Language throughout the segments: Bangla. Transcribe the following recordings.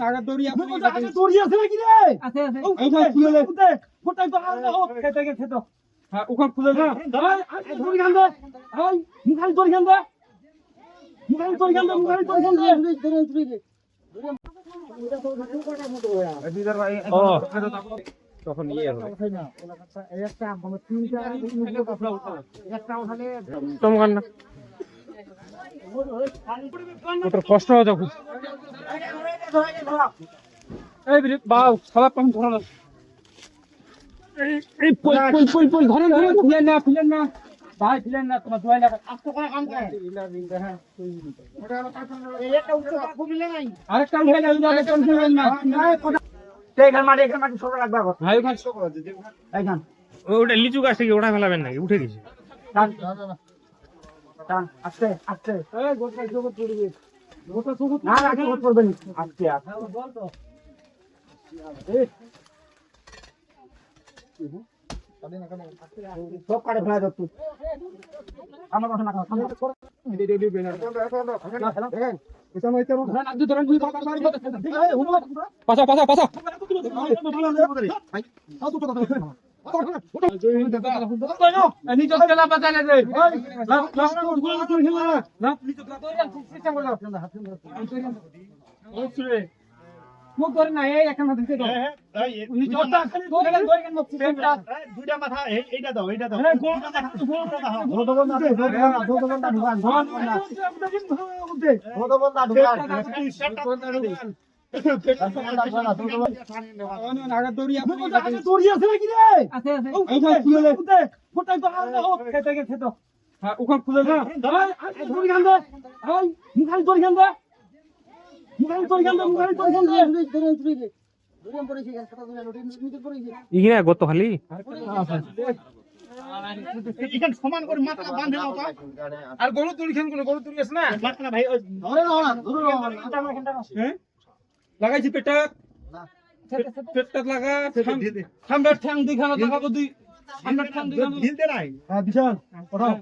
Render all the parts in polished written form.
আগা দড়ি আছে নাকি রে? আছে আছে। এইটা খুলে লে। কোথায় তো আর দেখো। খেতে গেছে তো। হ্যাঁ ওখান খুলে না। দড়ি গান দে। এই মুখালি দড়ি গান দে। মুখালি দড়ি গান দে। মুখালি দড়ি গান দে। দিদার ভাই তখন ইয়ে হবে। একটা মানে তিনটা একটা ওখানে টমগান না। ওটার কষ্ট হয় তখন। এই বিরে বাউ সালা কম ধরা না। এই পল ধরে ধরে ফিলেন না ভাই ফিলেন না তোমার দুয়াই লাগা আস্তে করে কাম করে হ্যাঁ ওটা এই একটা উচ্চ ফুলে নাই আরেকটা হয়ে যাবে আরেকটা ফুলে না এখান মাটি ছোট রাখবা ভাই ওখানে ছোট করে দে এইখান ওটা লিচু গাছ থেকে ওঠা ফেলাবেন নাকি উঠে গেছে টান আস্তে আস্তে এই গোটা জগৎ পড়বে গোটা জগৎ না রাখে গোট পড়বে না আস্তে আস্তে বল তো এই সব কাটে ফেলা যাচ্ছে আমার কথা না সামনে কর দে বেনার দেখেন এটা মই তো না আজ ধরেন দুই কথা মারি ঠিক আছে হুনো পাছা নিচে তেলা বাজালে রে মুখ ধরে না এই একটা মাথা দিতে দাও নিচটা খালি ধরে কেন মুখছি দুইটা মাথা এইটা দাও গোলটা আগা দড়ি আছে নাকি রে? আছে আছে। এইটা খুলে লে। কোথায় তো আর দেখো। খেতে গেছে তো। হ্যাঁ ওখান খুলে না। দড়ি গান দে। এই মুখালি দড়ি গান দে। ইগিনা গত খালি এখান সমান করে মাথা বাঁধে নাও তো আর গরু দড়ি খান কোন গরু দড়ি আছে না মাথা ভাই ধরে নাও না হ্যাঁ লাগাইছি পেটা পেটটা লাগা সামনের ঠ্যাং দিখানো দেখাবো দুই সামনের ঠ্যাং দিখানো ঢিলতে নাই হ্যাঁ বিশাল ওঠাও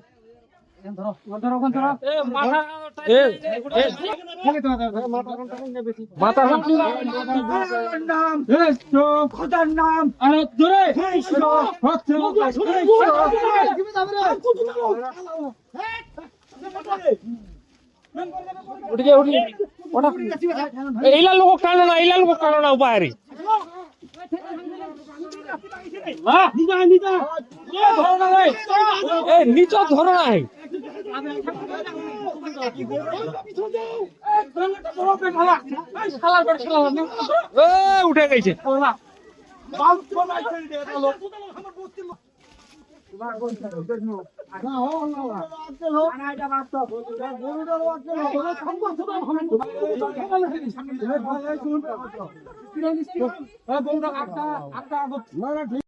ধরো এ মাথা মাথা নাম খোদার নাম আর ধরে এইলা লোক কানো না উপায় নিচ ধরো নাই উঠে গেছে